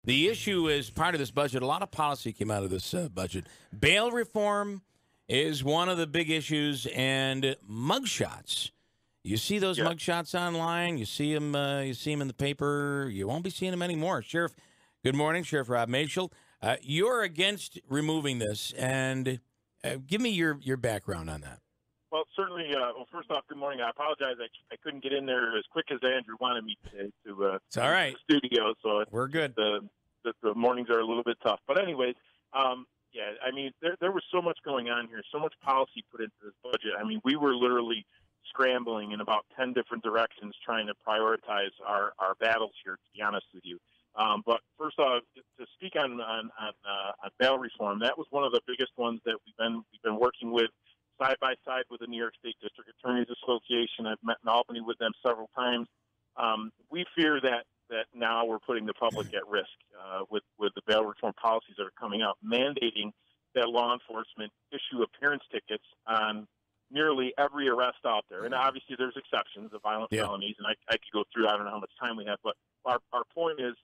The issue is part of this budget. A lot of policy came out of this budget. Bail reform is one of the big issues, and mugshots. You see those mugshots online. You see them. You see them in the paper. You won't be seeing them anymore. Sheriff, good morning, Sheriff Rob Maciol. You're against removing this, and give me your background on that. Well, certainly. Well, first off, good morning. I apologize. I couldn't get in there as quick as Andrew wanted me today to it's all right. The studio. So we're good. The mornings are a little bit tough, but anyways, yeah. I mean, there was so much going on here, so much policy put into this budget. I mean, we were literally scrambling in about 10 different directions trying to prioritize our battles here, to be honest with you. But first off, to speak on bail reform, that was one of the biggest ones that we've been working with side by side with the New York State District Attorneys Association. I've met in Albany with them several times. We fear that now we're putting the public at risk with the bail reform policies that are coming out, mandating that law enforcement issue appearance tickets on nearly every arrest out there. And obviously there's exceptions of violent felonies, and I could go through, I don't know how much time we have, but our point is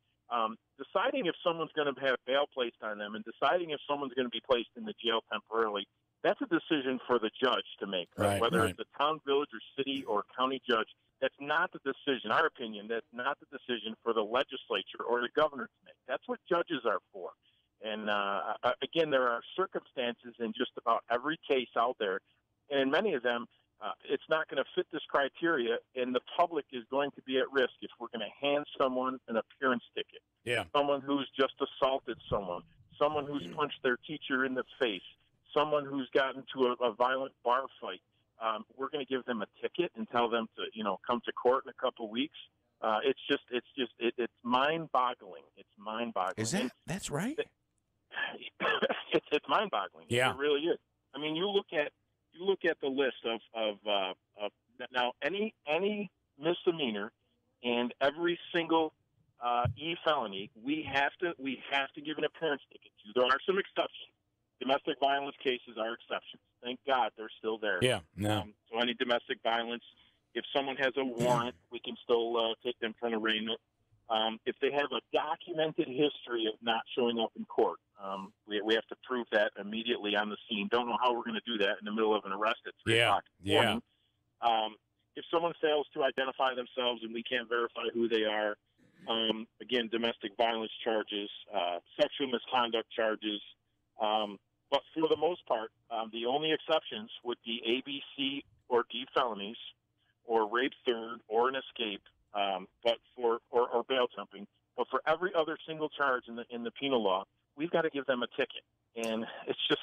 deciding if someone's going to have bail placed on them and deciding if someone's going to be placed in the jail temporarily, that's a decision for the judge to make, whether it's the town, village, or city or county judge. That's not the decision, our opinion, that's not the decision for the legislature or the governor to make. That's what judges are for. And, again, there are circumstances in just about every case out there, and in many of them, it's not going to fit this criteria, and the public is going to be at risk if we're going to hand someone an appearance ticket. Yeah. Someone who's just assaulted someone who's punched their teacher in the face, someone who's gotten to a violent bar fight. We're going to give them a ticket and tell them to, come to court in a couple of weeks. It's mind-boggling. It's mind-boggling. That's right? It's mind-boggling. Yeah. It really is. I mean, you look at the list of now any misdemeanor and every single felony, we have to give an appearance ticket to. There are some exceptions. Domestic violence cases are exceptions. Thank God they're still there. Yeah. No. So any domestic violence, if someone has a warrant, we can still take them for an arraignment. If they have a documented history of not showing up in court, we have to prove that immediately on the scene. Don't know how we're going to do that in the middle of an arrest at 3 o'clock in the morning. If someone fails to identify themselves and we can't verify who they are, again, domestic violence charges, sexual misconduct charges. But for the most part, the only exceptions would be A, B, C, or D felonies, or rape third, or an escape, or bail jumping. But for every other single charge in the penal law, we've got to give them a ticket, and it's just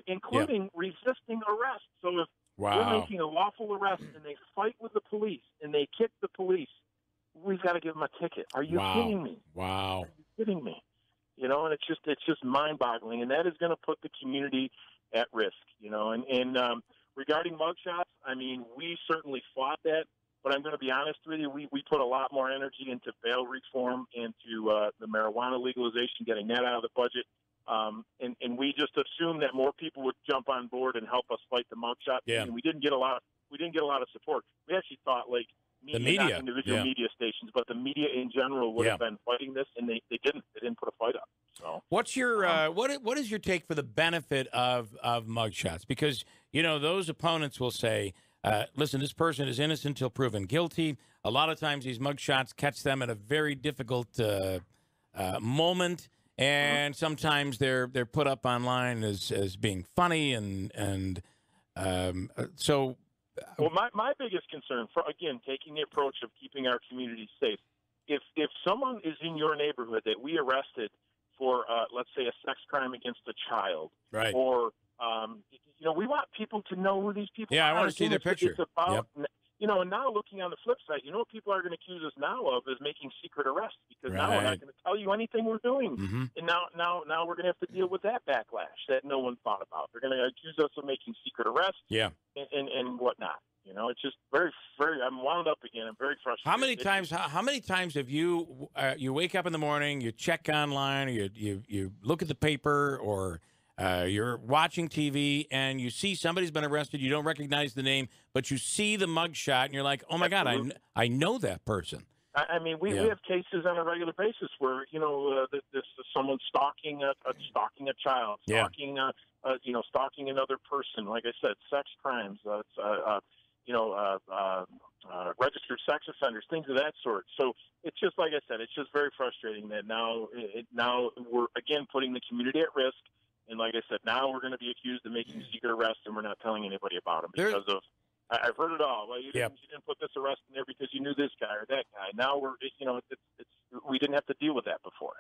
including resisting arrest. So if we're making a lawful arrest and they fight with the police and they kick the police, we've got to give them a ticket. Are you kidding me? Wow. Are you kidding me? And it's just mind-boggling, and that is going to put the community at risk. And regarding mugshots, I mean, we certainly fought that, but I'm going to be honest with you, we put a lot more energy into bail reform, into the marijuana legalization, getting that out of the budget, and we just assumed that more people would jump on board and help us fight the mugshot. Yeah. And we didn't get a lot of support. We actually thought the media, not individual media stations, but the media in general would have been fighting this, and they didn't. They didn't put a fight up. So, what's your what is your take for the benefit of mugshots? Because those opponents will say, "Listen, this person is innocent until proven guilty." A lot of times, these mugshots catch them at a very difficult moment, and sometimes they're put up online as being funny, and so. Well, my biggest concern, again, taking the approach of keeping our community safe, if someone is in your neighborhood that we arrested for, let's say, a sex crime against a child, right, or, we want people to know who these people are. Yeah, I want to see their picture. It's about, and now looking on the flip side, what people are going to accuse us now of is making secret arrests, because now we're not going to tell you anything we're doing. Mm-hmm. And now we're going to have to deal with that backlash that no one thought about. They're going to accuse us of making secret arrests and whatnot. It's just very, very, I'm wound up again. I'm very frustrated. How many times have you wake up in the morning, you check online, or you look at the paper, or you're watching TV and you see somebody's been arrested, you don't recognize the name, but you see the mugshot and you're like, oh my God, I know that person. I mean, we have cases on a regular basis where this someone stalking a child, stalking stalking another person. Like I said, sex crimes, registered sex offenders, things of that sort. So it's just like I said, it's just very frustrating that now we're again putting the community at risk. And like I said, now we're going to be accused of making secret arrests, and we're not telling anybody about them because of. I've heard it all. Well, you didn't put this arrest in there because you knew this guy or that guy. Now we didn't have to deal with that before.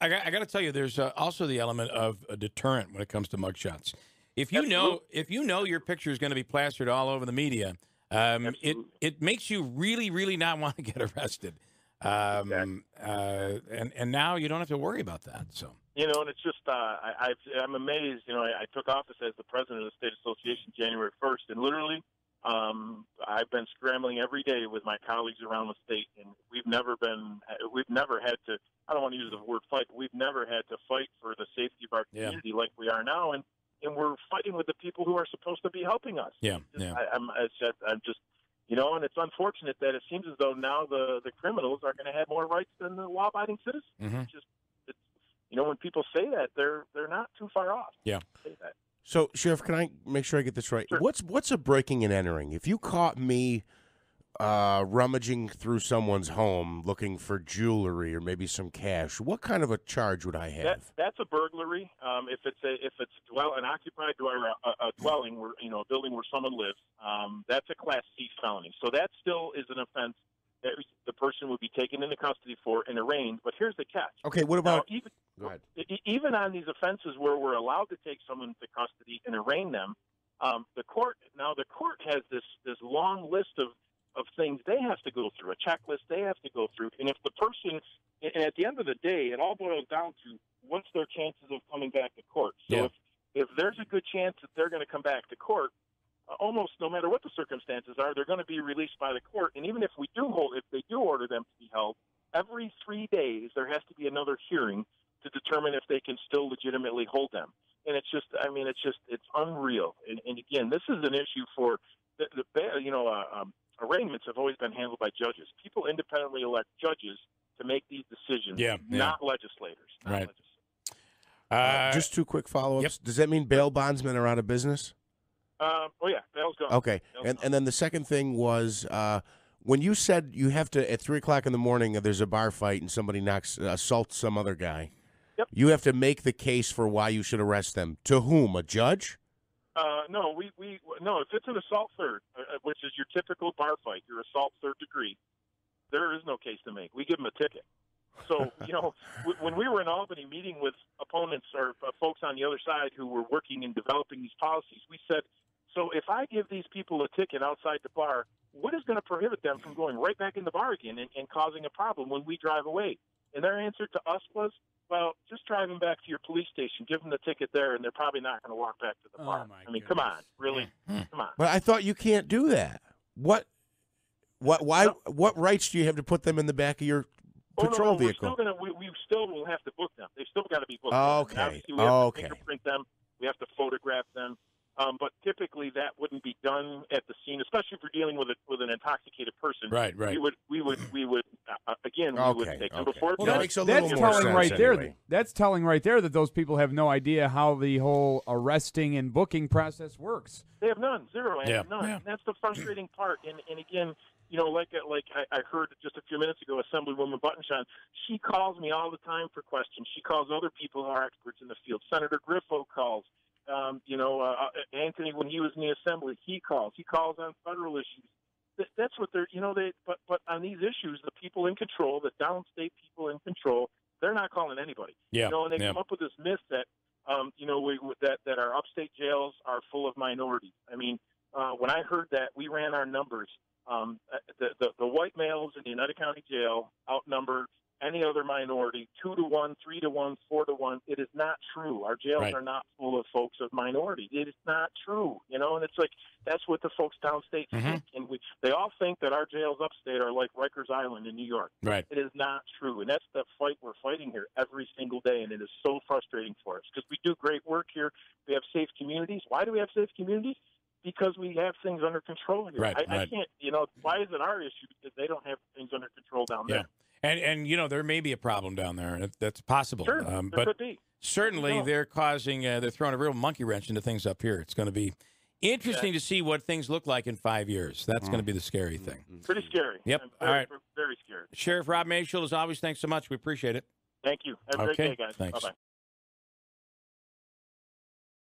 I got to tell you, there's also the element of a deterrent when it comes to mugshots. If you know your picture is going to be plastered all over the media, it makes you really, really not want to get arrested. And now you don't have to worry about that. So. And it's just I'm amazed. I took office as the president of the state association January 1st, and literally. I've been scrambling every day with my colleagues around the state, and we've never had to, I don't want to use the word fight, but we've never had to fight for the safety of our community like we are now, and we're fighting with the people who are supposed to be helping us. I'm just, and it's unfortunate that it seems as though now the criminals are going to have more rights than the law-abiding citizens. Mm-hmm. When people say that, they're not too far off. Yeah. Say that. So, Sheriff, can I make sure I get this right? Sure. What's a breaking and entering? If you caught me rummaging through someone's home looking for jewelry or maybe some cash, what kind of a charge would I have? That's a burglary. If it's an occupied a dwelling where a building where someone lives, that's a Class C felony. So that still is an offense that the person would be taken into custody for and arraigned. But here's the catch. Okay, what about? Go ahead. Even on these offenses where we're allowed to take someone into custody and arraign them, the court has this long list of things they have to go through, a checklist they have to go through. And if the person, and at the end of the day, it all boils down to what's their chances of coming back to court. So if there's a good chance that they're going to come back to court, almost no matter what the circumstances are, they're going to be released by the court. And even if they do order them to be held, every 3 days there has to be another hearing to determine if they can still legitimately hold them. And it's unreal. And again, this is an issue for arraignments have always been handled by judges. People independently elect judges to make these decisions, not legislators. Right. Just two quick follow-ups. Yep. Does that mean bail bondsmen are out of business? Bail's gone. Okay. And then the second thing was when you said you have to, at 3 o'clock in the morning, there's a bar fight and somebody assaults some other guy. Yep. You have to make the case for why you should arrest them. To whom? A judge? No, if it's an assault third, which is your typical bar fight, your assault third degree, there is no case to make. We give them a ticket. So, when we were in Albany meeting with opponents or folks on the other side who were working and developing these policies, we said, so if I give these people a ticket outside the bar, what is going to prohibit them from going right back in the bar again and causing a problem when we drive away? And their answer to us was, well, just drive them back to your police station, give them the ticket there, and they're probably not going to walk back to the bar. Come on, really? Come on. But I thought you can't do that. What rights do you have to put them in the back of your patrol vehicle? We still will have to book them. They've still got to be booked. Okay. Obviously, we have to fingerprint them. We have to photograph them. But typically, that wouldn't be done at the scene, especially if we're dealing with an intoxicated person. Right. We would take them before. Well, that makes a little more telling sense right anyway. there. That's telling right there that those people have no idea how the whole arresting and booking process works. They have none, zero, and Yeah. none. Yeah. And that's the frustrating part. And again, like I heard just a few minutes ago, Assemblywoman Buttonshine, she calls me all the time for questions. She calls other people who are experts in the field. Senator Griffo calls. Anthony, when he was in the Assembly, he calls. He calls on federal issues. That's what they're, but on these issues, the people in control, the downstate people in control, they're not calling anybody. Yeah. And they come up with this myth that, that our upstate jails are full of minorities. I mean, when I heard that, we ran our numbers. The white males in the Oneida County Jail outnumber any other minority 2-to-1, 3-to-1, 4-to-1. It is not true. Our jails are not full of folks of minority. It is not true. And it's like that's what the folks downstate think, and they all think that our jails upstate are like Rikers Island in New York. Right. It is not true, and that's the fight we're fighting here every single day, and it is so frustrating for us because we do great work here. We have safe communities. Why do we have safe communities? because we have things under control here. Right, I can't, why is it our issue? Because they don't have things under control down there. And there may be a problem down there. That's possible. Sure, there but could be. certainly they're throwing a real monkey wrench into things up here. It's going to be interesting to see what things look like in 5 years. That's going to be the scary thing. Pretty scary. Yep. All right. Very scary. Sheriff Rob Maciol, as always, thanks so much. We appreciate it. Thank you. Have a great day, guys. Thanks. Bye-bye.